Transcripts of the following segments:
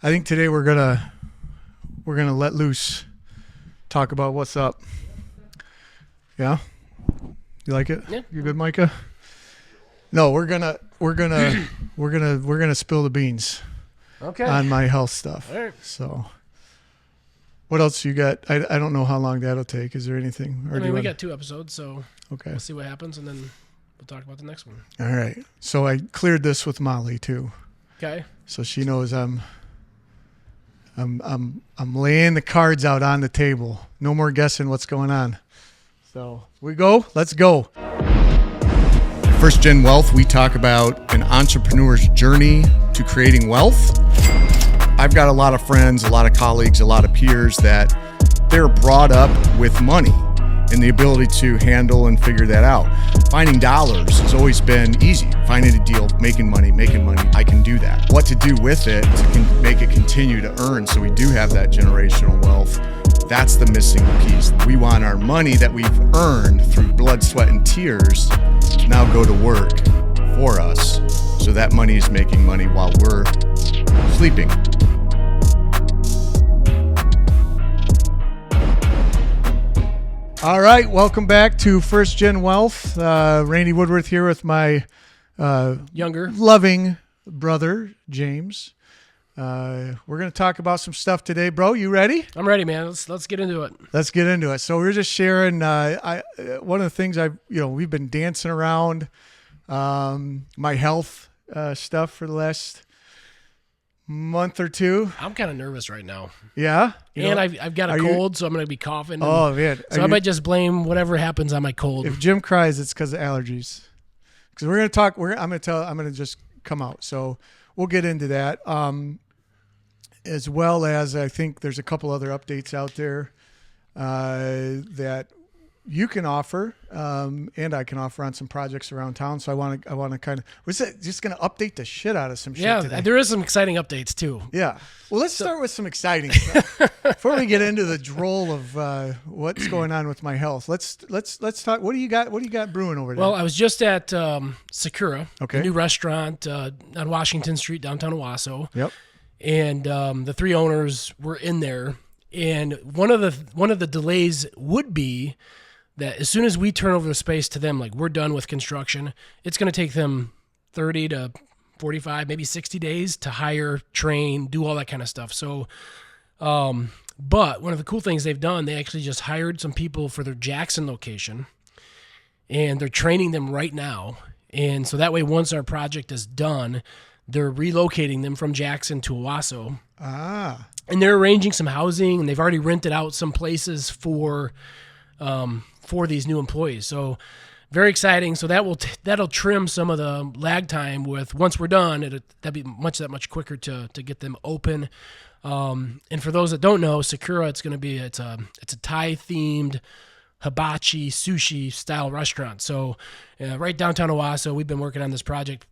I think today we're gonna let loose, talk about what's up. Yeah, you like it? Yeah. You good, Micah? No, we're gonna spill the beans. Okay. On my health stuff. All right. So, what else you got? I don't know how long that'll take. Is there anything? Or we got 2 episodes, so okay. We'll see what happens, and then we'll talk about the next one. All right. So I cleared this with Molly too. Okay. So she knows I'm laying the cards out on the table. No more guessing what's going on. So we go. Let's go. First Gen Wealth, we talk about an entrepreneur's journey to creating wealth. I've got a lot of friends, a lot of colleagues, a lot of peers that they're brought up with money and the ability to handle and figure that out. Finding dollars has always been easy. Finding a deal, making money, I can do that. What to do with it to make it continue to earn so we do have that generational wealth, that's the missing piece. We want our money that we've earned through blood, sweat, and tears to now go to work for us so that money is making money while we're sleeping. All right, welcome back to First Gen Wealth. Randy Woodworth here with my younger, loving brother, James. We're going to talk about some stuff today. Bro, you ready? I'm ready, man. Let's get into it. Let's get into it. So we're just sharing. One of the things we've been dancing around my health stuff for the last month or two. I'm kind of nervous right now. Yeah? I've got a cold, so I'm going to be coughing. Oh, man. So I might just blame whatever happens on my cold. If Jim cries, it's because of allergies. Because we're going to talk, I'm going to just come out. So we'll get into that. As well as I think there's a couple other updates out there that you can offer, and I can offer on some projects around town. So I want to kind of, just going to update the shit out of some shit today. There is some exciting updates too. Yeah. Well, let's start with some exciting stuff before we get into the droll of what's going on with my health. Let's talk. What do you got? What do you got brewing over there? Well, I was just at Sakura, okay, a new restaurant on Washington Street, downtown Owasso. Yep. And the 3 owners were in there, and one of the delays would be that as soon as we turn over the space to them, like we're done with construction, it's going to take them 30 to 45, maybe 60 days to hire, train, do all that kind of stuff. So, but one of the cool things they've done, they actually just hired some people for their Jackson location, and they're training them right now. And so that way, once our project is done, they're relocating them from Jackson to Owasso. Ah. And they're arranging some housing, and they've already rented out some places for these new employees. So very exciting. So that'll trim some of the lag time with, once we're done, that'd be that much quicker to get them open. And for those that don't know, Sakura, it's a Thai themed hibachi sushi style restaurant. So right downtown Owasso, we've been working on this project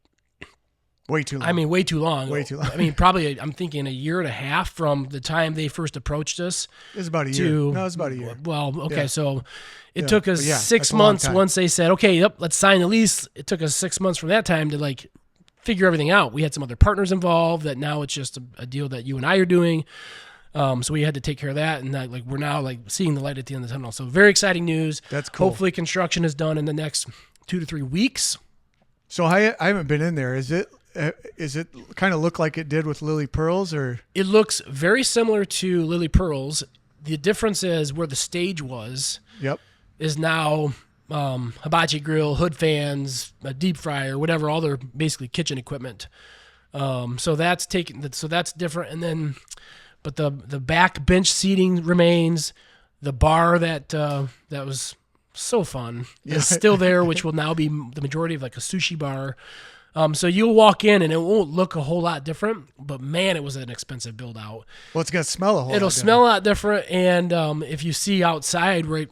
way too long. I mean, way too long. Way too long. I mean, probably, I'm thinking a year and a half from the time they first approached us. It was about a year. No, it was about a year. Well, okay, yeah. So it took us 6 that's months once they said, okay, yep, let's sign the lease. It took us 6 months from that time to figure everything out. We had some other partners involved that now it's just a deal that you and I are doing. So we had to take care of that, and we're now seeing the light at the end of the tunnel. So very exciting news. That's cool. Hopefully construction is done in the next 2 to 3 weeks. So I haven't been in there. Is it kind of look like it did with Lily Pearls, or? It looks very similar to Lily Pearls. The difference is where the stage was. Yep. Is now hibachi grill, hood fans, a deep fryer, whatever, all their basically kitchen equipment. So that's different. And then, but the back bench seating remains. The bar that was so fun is still there, which will now be the majority of a sushi bar. So you'll walk in and it won't look a whole lot different, but man, it was an expensive build out. Well, it's going to smell a whole lot It'll smell a lot different. And if you see outside right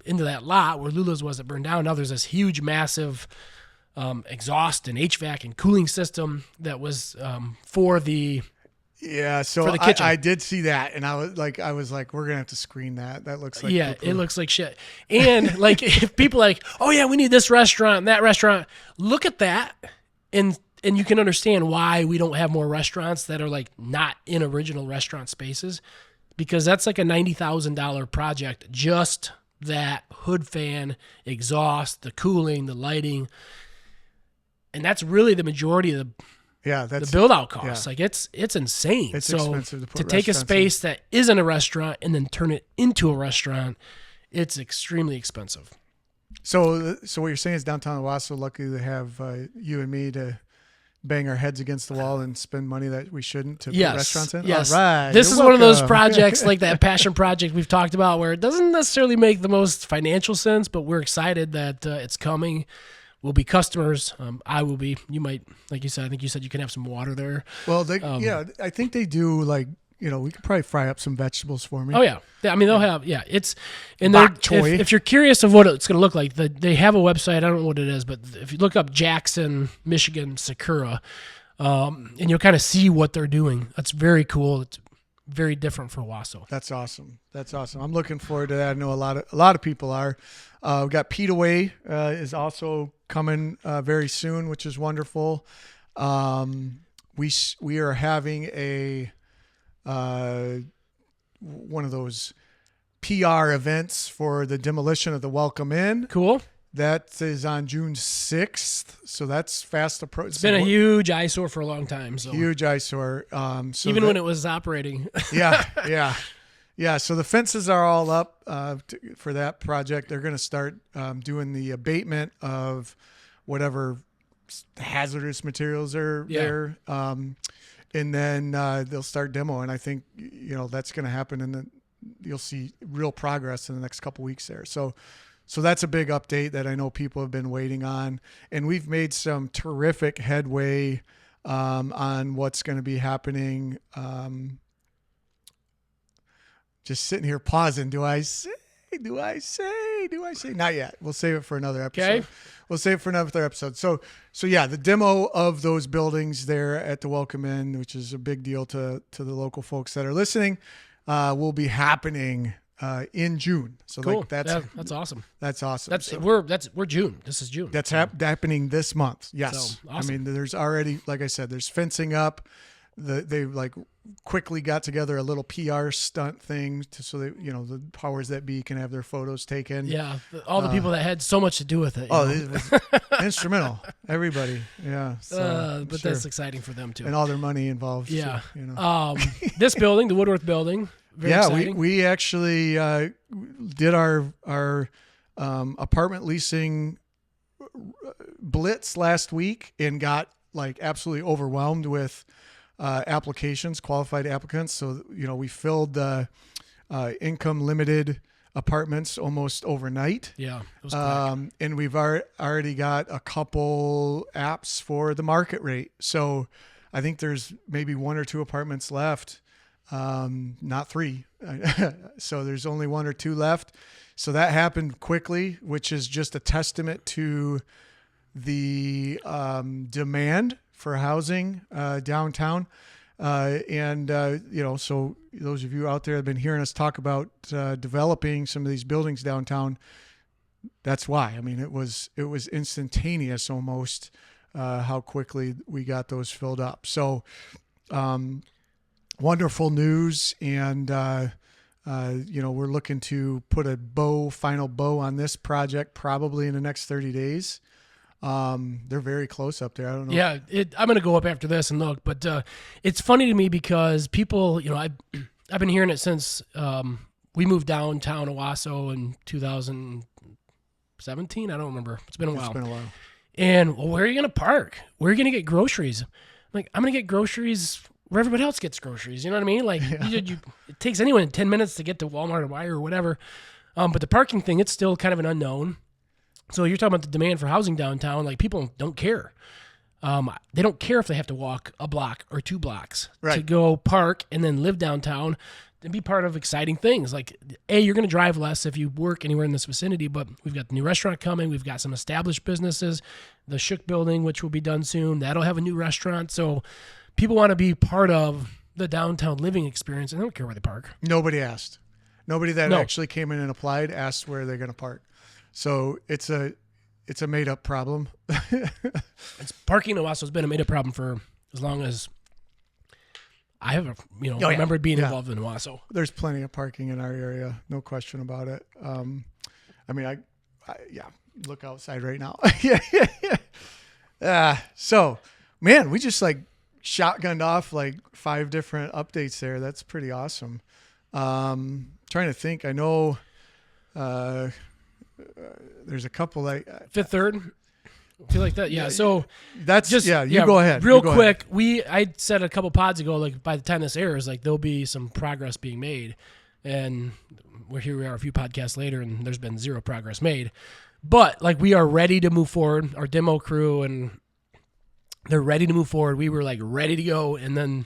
into that lot where Lula's was that burned down, now there's this huge, massive exhaust and HVAC and cooling system that was for the for the kitchen. I did see that, and I was like, we're gonna have to screen that. That looks like it looks like shit. And if people oh yeah, we need this restaurant and that restaurant, look at that and and you can understand why we don't have more restaurants that are like not in original restaurant spaces, because that's like a $90,000 project. Just that hood fan, exhaust, the cooling, the lighting. And that's really the majority of the build out costs. Yeah. Like it's insane. It's so expensive to put take a restaurants space that isn't a restaurant and then turn it into a restaurant, it's extremely expensive. So what you're saying is downtown Owasso, lucky to have you and me to bang our heads against the wall and spend money that we shouldn't to put restaurants in? Yes. All right. This You're is one of those welcome. projects like that passion project we've talked about where it doesn't necessarily make the most financial sense, but we're excited that it's coming. We'll be customers. I will be. You might, like you said, I think you said you can have some water there. Well, I think they do, like, we could probably fry up some vegetables for me. Oh yeah. I mean, they'll have, it's, and Bok choy. if you're curious of what it's going to look like, they have a website. I don't know what it is, but if you look up Jackson, Michigan, Sakura, and you'll kind of see what they're doing. That's very cool. It's very different for Owasso. That's awesome. I'm looking forward to that. I know a lot of people are. We got Pete Away is also coming very soon, which is wonderful. We are having a one of those PR events for the demolition of the Welcome Inn. Cool. That is on June 6th, so that's fast approach. It's been a huge eyesore for a long time. So huge eyesore. Even when it was operating. Yeah. So the fences are all up for that project. They're going to start doing the abatement of whatever hazardous materials are there, and then they'll start demo. And I think that's going to happen, and then you'll see real progress in the next couple weeks there. So that's a big update that I know people have been waiting on, and we've made some terrific headway on what's going to be happening. Just sitting here pausing. Do I say? Not yet. We'll save it for another episode. Okay. We'll save it for another episode. So yeah, the demo of those buildings there at the Welcome Inn, which is a big deal to the local folks that are listening, will be happening in June. So cool. that's awesome. That's awesome. We're June. This is June. That's happening this month. Yes. So, awesome. I mean, there's already, like I said, there's fencing up. They like quickly got together a little PR stunt thing so that the powers that be can have their photos taken. Yeah, all the people that had so much to do with it. It was instrumental. Everybody. Yeah. So, but sure. That's exciting for them too. And all their money involved. Yeah. So, this building, the Woodworth building. Very exciting. we actually did our apartment leasing blitz last week and got like absolutely overwhelmed with applications, qualified applicants. So, we filled the income limited apartments almost overnight. Yeah. It was quick. And we've already got a couple apps for the market rate. So I think there's maybe 1 or 2 apartments left. Not 3. So there's only 1 or 2 left. So that happened quickly, which is just a testament to the demand for housing downtown. So those of you out there that have been hearing us talk about developing some of these buildings downtown, that's why. I mean, it was instantaneous almost how quickly we got those filled up. So wonderful news. And, we're looking to put a final bow on this project probably in the next 30 days. They're very close up there. I don't know. Yeah, I'm going to go up after this and look, but it's funny to me because people, I've been hearing it since we moved downtown Owasso in 2017. I don't remember. It's been a while. It's been a while. And where are you going to park? Where are you going to get groceries? I'm going to get groceries where everybody else gets groceries. You know what I mean? Like it takes anyone 10 minutes to get to Walmart or whatever. But the parking thing, it's still kind of an unknown. So you're talking about the demand for housing downtown. Like people don't care. They don't care if they have to walk a block or 2 blocks to go park and then live downtown and be part of exciting things. Like, you're going to drive less if you work anywhere in this vicinity, but we've got the new restaurant coming. We've got some established businesses, the Shook building, which will be done soon. That'll have a new restaurant. So people want to be part of the downtown living experience, and they don't care where they park. Nobody asked. Nobody that actually came in and applied asked where they're going to park. So it's a it's a made up problem. It's parking in Owasso has been a made up problem for as long as I have, remembered being involved in Owasso. There's plenty of parking in our area, no question about it. I look outside right now. So, man, we just like shotgunned off like 5 different updates there. That's pretty awesome. Trying to think. I know there's a couple like Fifth Third. I feel like that. Yeah. So that's just go ahead. Real quick, I said a couple pods ago, like by the time this airs, like there'll be some progress being made, and we are a few podcasts later, and there's been zero progress made. But like we are ready to move forward. Our demo crew and they're ready to move forward. We were like ready to go, and then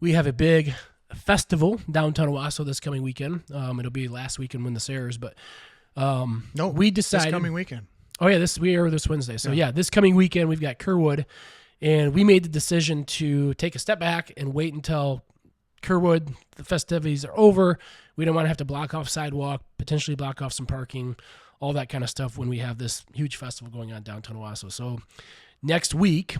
we have a big festival downtown Owasso this coming weekend. It'll be last weekend when this airs, but we decided this coming weekend. Oh yeah, we air this Wednesday. So yeah, this coming weekend we've got Kerwood, and we made the decision to take a step back and wait until Kerwood, the festivities are over. We don't want to have to block off sidewalk, potentially block off some parking, all that kind of stuff when we have this huge festival going on downtown Owasso. So next week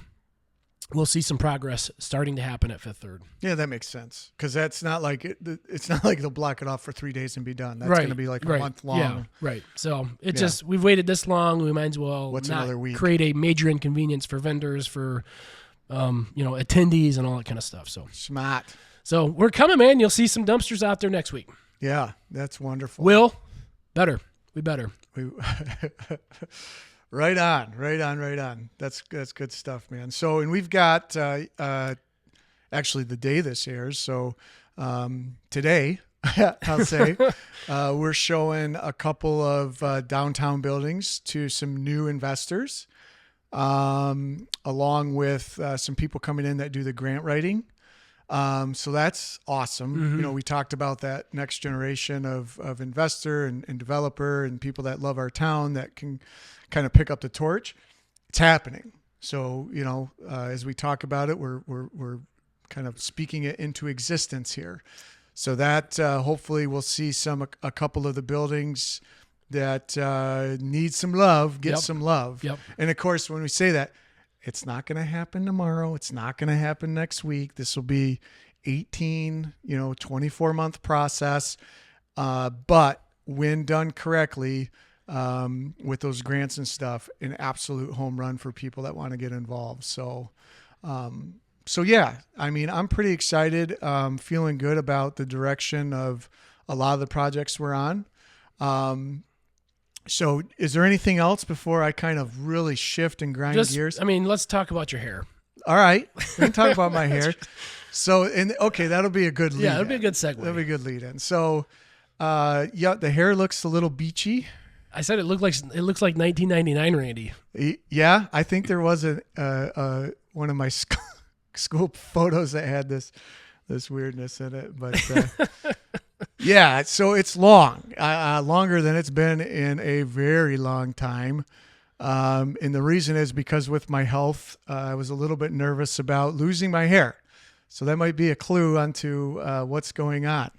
we'll see some progress starting to happen at Fifth Third. Yeah, that makes sense because that's not like it's not like they'll block it off for 3 days and be done. That's going to be like a month long. Yeah, right. So just we've waited this long. We might as well another week? Create a major inconvenience for vendors, for attendees, and all that kind of stuff. So smart. So we're coming, man. You'll see some dumpsters out there next week. Yeah, that's wonderful. We better. Right on. That's good stuff, man. So, and we've got actually the day this airs. So today, I'll say, we're showing a couple of downtown buildings to some new investors, along with some people coming in that do the grant writing. So that's awesome. Mm-hmm. We talked about that next generation of investor and developer and people that love our town that can kind of pick up the torch. It's happening. So, as we talk about it, we're kind of speaking it into existence here. So that hopefully we'll see a couple of the buildings that need some love, get some love. Yep. And of course, when we say that, it's not going to happen tomorrow. It's not going to happen next week. This will be 24-month process. But when done correctly, with those grants and stuff, an absolute home run for people that want to get involved. So yeah, I'm pretty excited. Feeling good about the direction of a lot of the projects we're on. So is there anything else before I kind of really shift and grind gears? Let's talk about your hair. All right. We can talk about my hair. So, that'll be a good lead. Yeah, it'll be a good segue. That'll be a good lead in. So, the hair looks a little beachy. I said it looks like 1999, Randy. Yeah, I think there was one of my school photos that had this weirdness in it, but yeah. So it's long, longer than it's been in a very long time, and the reason is because with my health, I was a little bit nervous about losing my hair, so that might be a clue onto what's going on,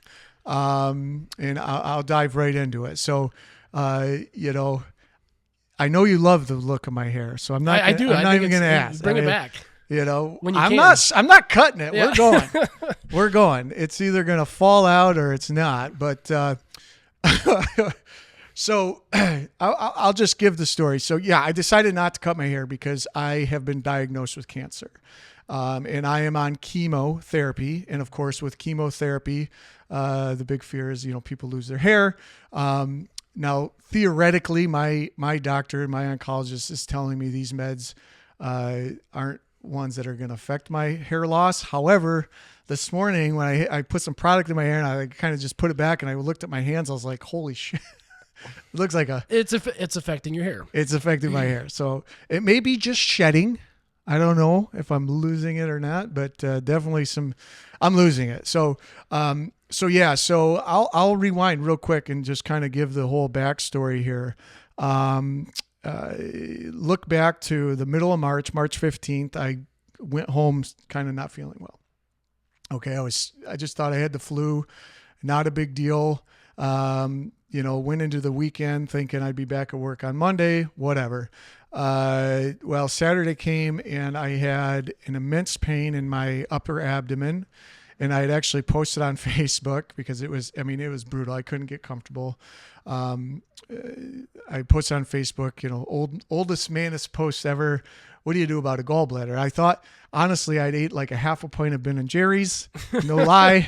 and I'll dive right into it. So. I know you love the look of my hair, so I'm not. I do. I'm not even going to ask. Bring it back. When I'm not cutting it. Yeah. We're going. We're going. It's either going to fall out or it's not. But so I'll just give the story. So yeah, I decided not to cut my hair because I have been diagnosed with cancer, and I am on chemotherapy. And of course, with chemotherapy, the big fear is people lose their hair. Now, theoretically, my doctor, my oncologist is telling me these meds aren't ones that are going to affect my hair loss. However, this morning when I put some product in my hair and I kind of just put it back and I looked at my hands, I was like, holy shit. It looks like it's affecting your hair. It's affecting my hair. So it may be just shedding. I don't know if I'm losing it or not, but definitely I'm losing it. So I'll rewind real quick and just kind of give the whole backstory here. Look back to the middle of March 15th. I went home kind of not feeling well. Okay. I just thought I had the flu, not a big deal. went into the weekend thinking I'd be back at work on Monday, whatever. Well, Saturday came and I had an immense pain in my upper abdomen, and I had actually posted on Facebook because it was brutal. I couldn't get comfortable. I posted on Facebook, oldest manest post ever. What do you do about a gallbladder? I thought, honestly, I'd ate like a half a pint of Ben and Jerry's, no lie.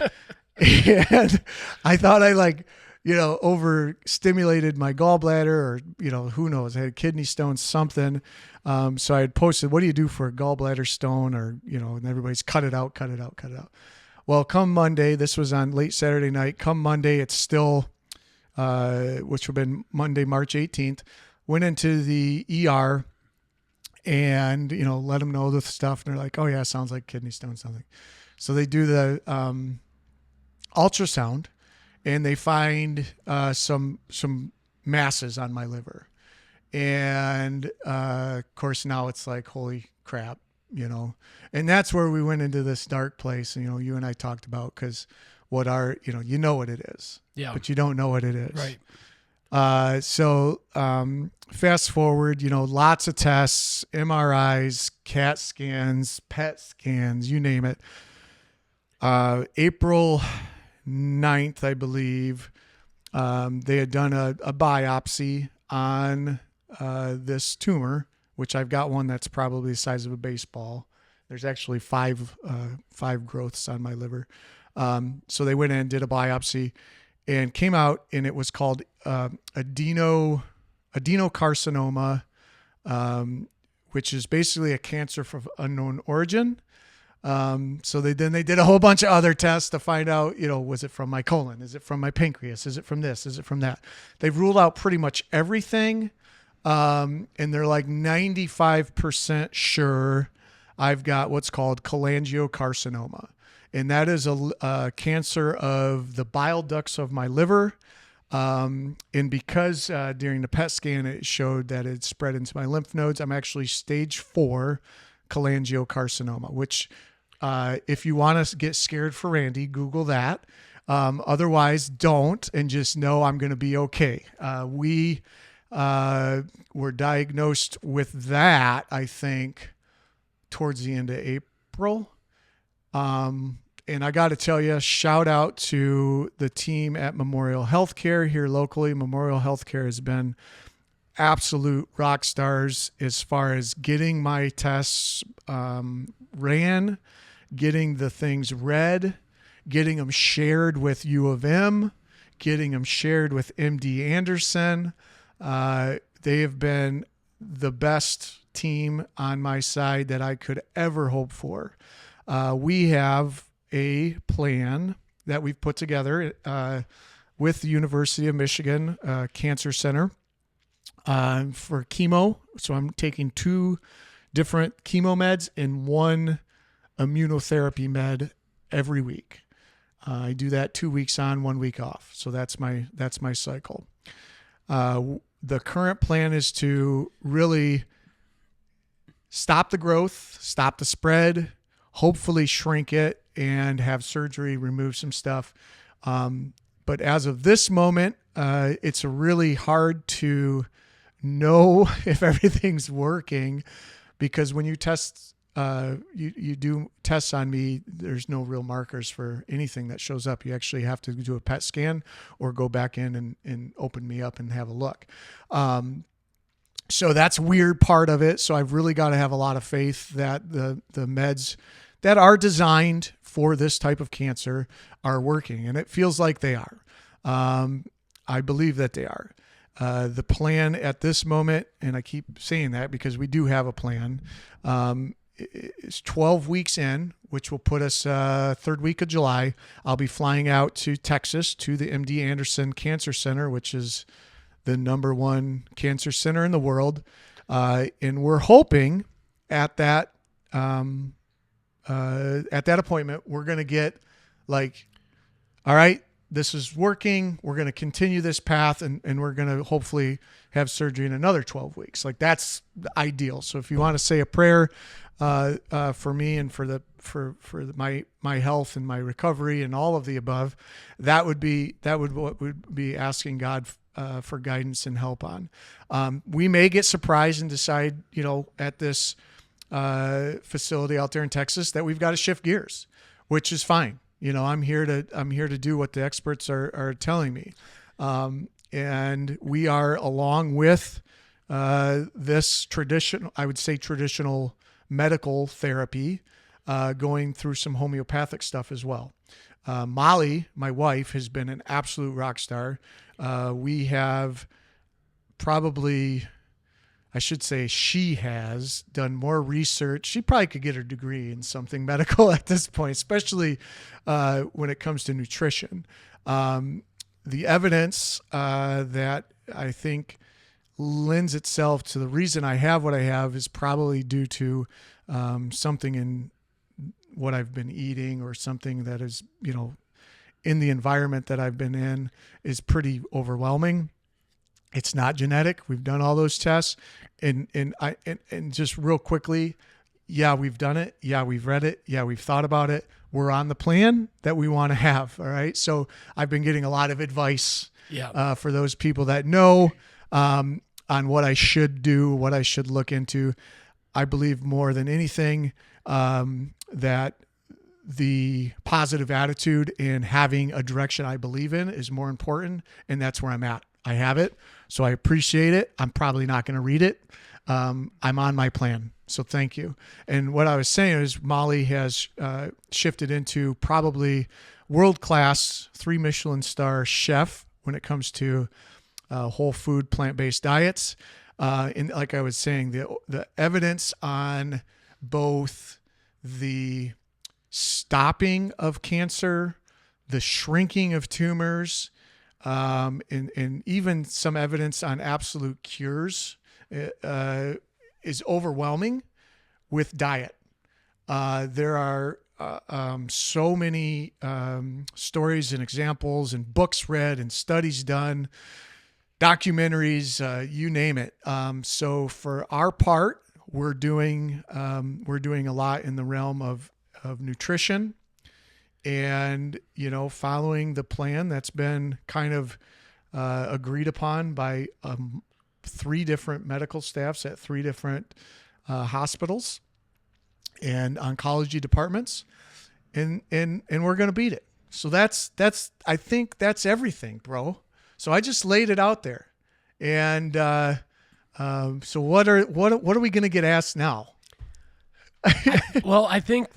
And I thought I overstimulated my gallbladder, or, who knows, I had kidney stones, something. So I had posted, what do you do for a gallbladder stone? Or, and everybody's cut it out. Well, come Monday, this was on late Saturday night. Come Monday, it's still, which would have been Monday, March 18th, went into the ER and, let them know the stuff. And they're like, oh yeah, sounds like kidney stone, something. So they do the ultrasound, and they find some masses on my liver. And of course, now it's like, holy crap, and that's where we went into this dark place. And, you and I talked about, because what are, you know what it is, but you don't know what it is. Right. So fast forward, lots of tests, MRIs, CAT scans, PET scans, you name it. April 9th, I believe, they had done a biopsy on this tumor, which I've got one that's probably the size of a baseball. There's actually five growths on my liver. So they went in and did a biopsy and came out, and it was called adenocarcinoma, which is basically a cancer of unknown origin. So they did a whole bunch of other tests to find out, was it from my colon? Is it from my pancreas? Is it from this? Is it from that? They've ruled out pretty much everything. And they're like 95% sure I've got what's called cholangiocarcinoma. And that is a cancer of the bile ducts of my liver. And because during the PET scan, it showed that it spread into my lymph nodes, I'm actually stage 4 cholangiocarcinoma, which if you want to get scared for Randy, Google that. Otherwise, don't, and just know I'm going to be okay. We were diagnosed with that, I think, towards the end of April. And I got to tell you, shout out to the team at Memorial Healthcare here locally. Memorial Healthcare has been absolute rock stars as far as getting my tests ran, getting the things read, getting them shared with U of M, getting them shared with MD Anderson. They have been the best team on my side that I could ever hope for. We have a plan that we've put together with the University of Michigan Cancer Center for chemo. So I'm taking 2 different chemo meds and 1 immunotherapy med every week. I do that 2 weeks on, 1 week off. So that's my cycle. The current plan is to really stop the growth, stop the spread, hopefully shrink it, and have surgery, remove some stuff. But as of this moment, it's really hard to know if everything's working, because when you test, you do tests on me, there's no real markers for anything that shows up. You actually have to do a PET scan or go back in and open me up and have a look. So that's a weird part of it. So I've really got to have a lot of faith that the meds that are designed for this type of cancer are working, and it feels like they are. I believe that they are. The plan at this moment, and I keep saying that because we do have a plan, is 12 weeks in, which will put us third week of July. I'll be flying out to Texas to the MD Anderson Cancer Center, which is the #1 cancer center in the world. And we're hoping at that appointment, we're going to get like, all right, this is working. We're going to continue this path, and we're going to hopefully have surgery in another 12 weeks. Like, that's the ideal. So if you want to say a prayer for me and for my health and my recovery and all of the above, that would what would be asking God for guidance and help on. We may get surprised and decide, at this facility out there in Texas, that we've got to shift gears, which is fine. I'm here to do what the experts are telling me. And we are, along with this traditional medical therapy, going through some homeopathic stuff as well. Molly, my wife, has been an absolute rock star. We have probably, I should say, she has done more research. She probably could get her degree in something medical at this point, especially when it comes to nutrition. The evidence that I think lends itself to the reason I have what I have is probably due to something in what I've been eating, or something that is, in the environment that I've been in, is pretty overwhelming. It's not genetic. We've done all those tests, and just real quickly, yeah, we've done it. Yeah, we've read it. Yeah, we've thought about it. We're on the plan that we want to have. All right. So I've been getting a lot of advice for those people that know on what I should do, what I should look into. I believe more than anything that the positive attitude and having a direction I believe in is more important, and that's where I'm at. I have it, so I appreciate it. I'm probably not going to read it. I'm on my plan, so thank you. And what I was saying is Molly has shifted into probably world-class 3 Michelin star chef when it comes to whole food, plant-based diets. And like I was saying, the evidence on both the stopping of cancer, the shrinking of tumors, and even some evidence on absolute cures is overwhelming with diet. There are so many stories and examples and books read and studies done, documentaries, you name it. So for our part, we're doing a lot in the realm of nutrition, and following the plan that's been kind of agreed upon by 3 different medical staffs at 3 different hospitals and oncology departments, and we're going to beat it. So that's I think that's everything, bro. So I just laid it out there, and so what are we going to get asked now? Well, I think,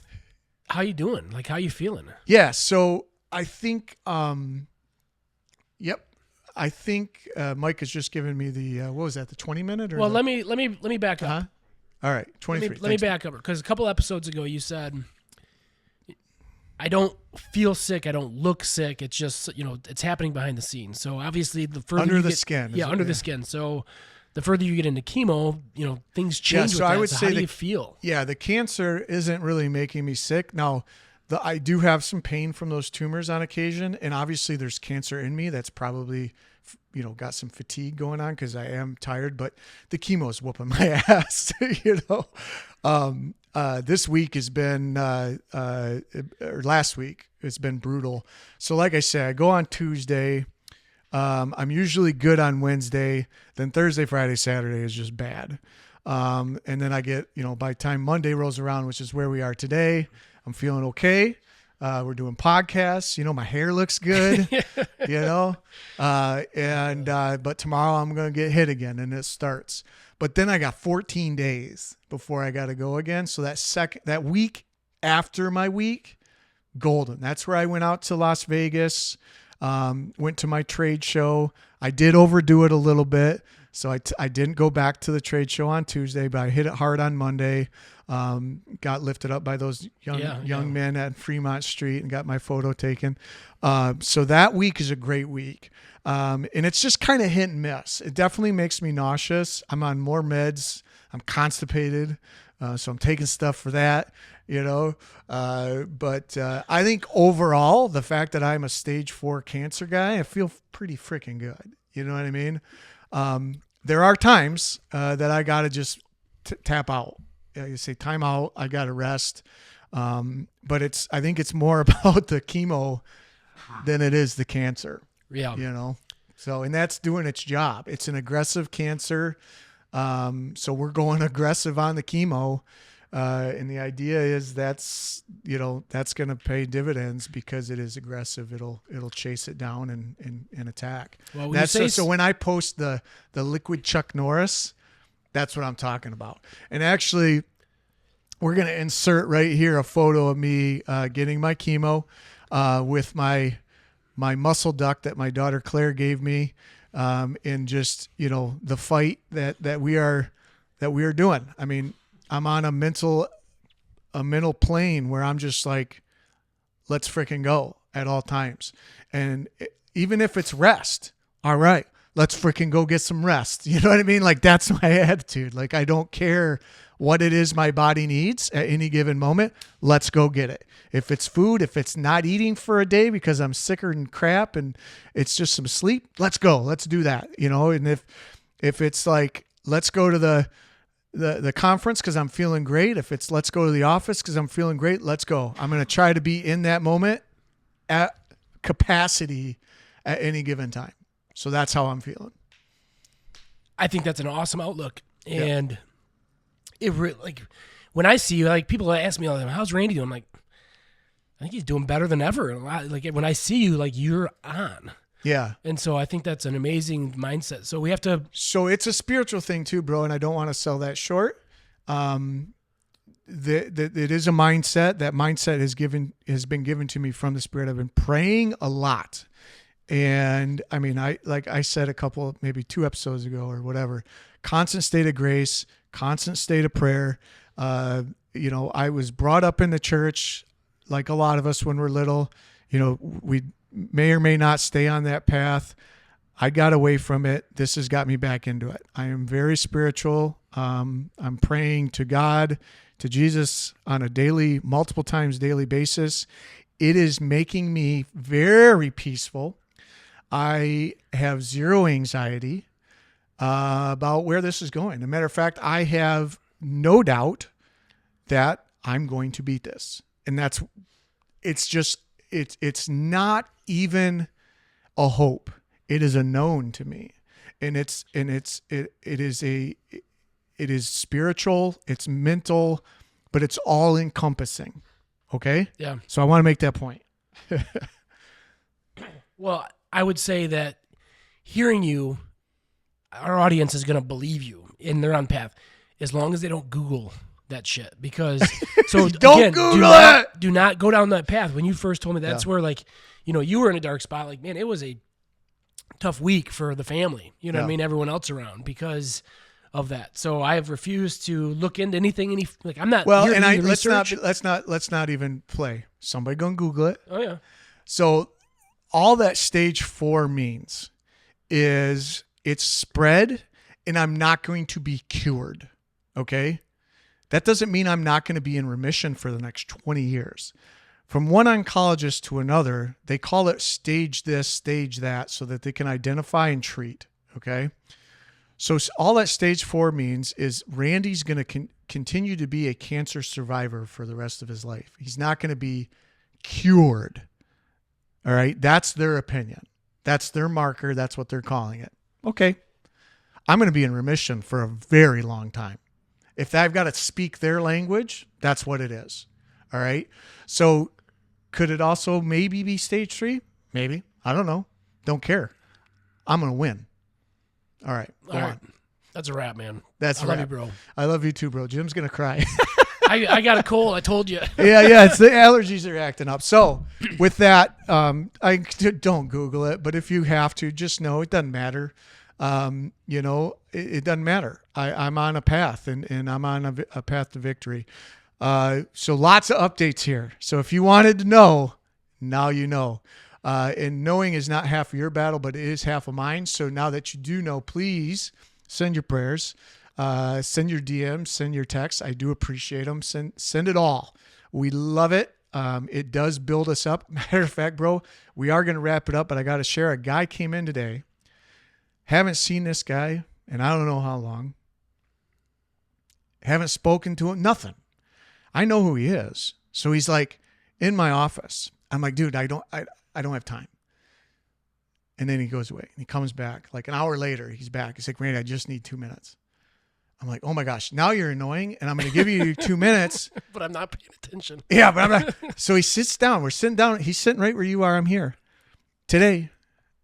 how you doing? Like, how you feeling? Yeah. So I think, I think Mike has just given me the what was that, the 20-minute? Well, let me back up. All right, 23. Let me back up, because a couple episodes ago you said, I don't feel sick, I don't look sick. It's just, it's happening behind the scenes. So obviously, the further under you the get, skin, the skin. So the further you get into chemo, things change. Yeah, so with I that. would So say how do you feel? Yeah, the cancer isn't really making me sick. Now, I do have some pain from those tumors on occasion, and obviously there's cancer in me that's probably, got some fatigue going on because I am tired, but the chemo is whooping my ass, This week has been, or last week, it's been brutal. So like I said, I go on Tuesday. I'm usually good on Wednesday. Then Thursday, Friday, Saturday is just bad. And then I get, by the time Monday rolls around, which is where we are today, I'm feeling okay. We're doing podcasts. My hair looks good, but tomorrow I'm going to get hit again, and it starts. But then I got 14 days before I got to go again. So that week after my week, golden. That's where I went out to Las Vegas, went to my trade show. I did overdo it a little bit. So I didn't go back to the trade show on Tuesday, but I hit it hard on Monday. Got lifted up by those young men at Fremont Street and got my photo taken. So that week is a great week. And it's just kind of hit and miss. It definitely makes me nauseous. I'm on more meds. I'm constipated. So I'm taking stuff for that. But I think overall, the fact that I'm a stage 4 cancer guy, I feel pretty freaking good. You know what I mean? There are times that I got to just tap out. You say time out. I got to rest. But I think it's more about the chemo than it is the cancer. Yeah. So, and that's doing its job. It's an aggressive cancer. So we're going aggressive on the chemo. And the idea is that's going to pay dividends because it is aggressive. It'll chase it down and attack. Well, so when I post the liquid Chuck Norris, that's what I'm talking about. And actually, we're going to insert right here a photo of me getting my chemo with my muscle duct that my daughter Claire gave me, and just the fight that we are doing. I mean, I'm on a mental plane where I'm just like, let's freaking go at all times. And even if it's rest, all right, let's freaking go get some rest. You know what I mean? Like, that's my attitude. Like, I don't care what it is my body needs at any given moment. Let's go get it. If it's food, if it's not eating for a day because I'm sicker than crap and it's just some sleep, let's go. Let's do that. And if it's like, let's go to the conference because I'm feeling great. If it's let's go to the office because I'm feeling great, let's go. I'm going to try to be in that moment at capacity at any given time. So that's how I'm feeling. I think that's an awesome outlook. And when I see you, like, people ask me all the time, how's Randy doing? I'm like, I think he's doing better than ever. Like, when I see you, like, you're on. Yeah. And so I think that's an amazing mindset. So we have to. So it's a spiritual thing too, bro. And I don't want to sell that short. It is a mindset. That mindset has been given to me from the Spirit. I've been praying a lot. And I mean, like I said maybe 2 episodes ago or whatever, constant state of grace, constant state of prayer. I was brought up in the church like a lot of us when we're little. We may or may not stay on that path. I got away from it. This has got me back into it. I am very spiritual. I'm praying to God, to Jesus on a multiple times daily basis. It is making me very peaceful. I have zero anxiety about where this is going. As a matter of fact, I have no doubt that I'm going to beat this. And it's not even a hope. It is a known to me. And it is spiritual, it's mental, but it's all encompassing. Okay? Yeah. So I want to make that point. Well, I would say that hearing you, our audience is going to believe you and they're on path as long as they don't Google that shit. Because so don't again, Google it. Do not go down that path. When you first told me that's where, like, you were in a dark spot. Like, man, it was a tough week for the family. You know what I mean? Everyone else around because of that. So I have refused to look into anything. I'm not. Well, and let's not even play. Somebody go and Google it. Oh yeah. So all that stage 4 means is it's spread and I'm not going to be cured. Okay. That doesn't mean I'm not going to be in remission for the next 20 years. From one oncologist to another, they call it stage this, stage that, so that they can identify and treat. Okay. So all that stage 4 means is Randy's going to continue to be a cancer survivor for the rest of his life. He's not going to be cured. All right. That's their opinion. That's their marker. That's what they're calling it. Okay. I'm going to be in remission for a very long time. If I've got to speak their language, that's what it is. All right. So could it also maybe be stage 3? Maybe. I don't know. Don't care. I'm going to win. All right. Go on. That's a wrap, man. That's I love you, bro. I love you too, bro. Jim's going to cry. I got a cold. I told you. Yeah. It's the allergies are acting up. So with that, I don't Google it, but if you have to, just know it doesn't matter. It doesn't matter. I'm on a path and I'm on a path to victory. So lots of updates here. So if you wanted to know, now you know. And knowing is not half of your battle, but it is half of mine. So now that you do know, please send your prayers, send your DMs, send your texts. I do appreciate them. Send it all. We love it. It does build us up. Matter of fact, bro, we are going to wrap it up, but I got to share. A guy came in today. Haven't seen this guy in I don't know how long. Haven't spoken to him. Nothing. I know who he is. So he's like in my office. I'm like, dude, I don't have time. And then he goes away and he comes back like an hour later. He's back. He's like, Randy, I just need 2 minutes. I'm like, oh my gosh, now you're annoying. And I'm going to give you 2 minutes. But I'm not paying attention. Yeah, but I'm not. So he sits down. We're sitting down. He's sitting right where you are. I'm here today,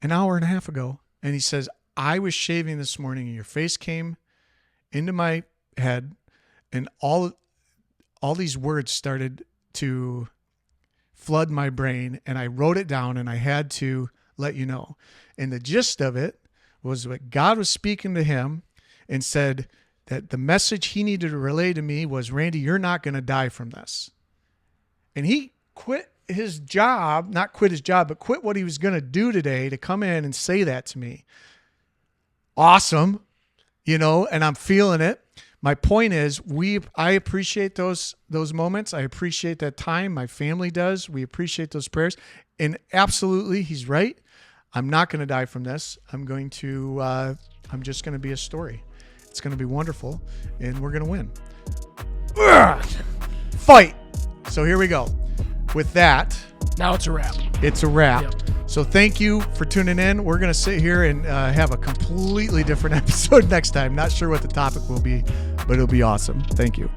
an hour and a half ago. And he says, I was shaving this morning and your face came into my head and all these words started to flood my brain. And I wrote it down and I had to let you know. And the gist of it was what God was speaking to him and said that the message he needed to relay to me was, Randy, you're not going to die from this. And he quit his job, not quit his job, but quit what he was going to do today to come in and say that to me. Awesome. And I'm feeling it. My point is I appreciate those moments. I appreciate that time. My family does. We appreciate those prayers. And absolutely, he's right. I'm not going to die from this. I'm just going to be a story. It's going to be wonderful, and we're going to win. Ugh! Fight. So here we go. With that, now it's a wrap. It's a wrap. Yep. So thank you for tuning in. We're going to sit here and have a completely different episode next time. Not sure what the topic will be, but it'll be awesome. Thank you.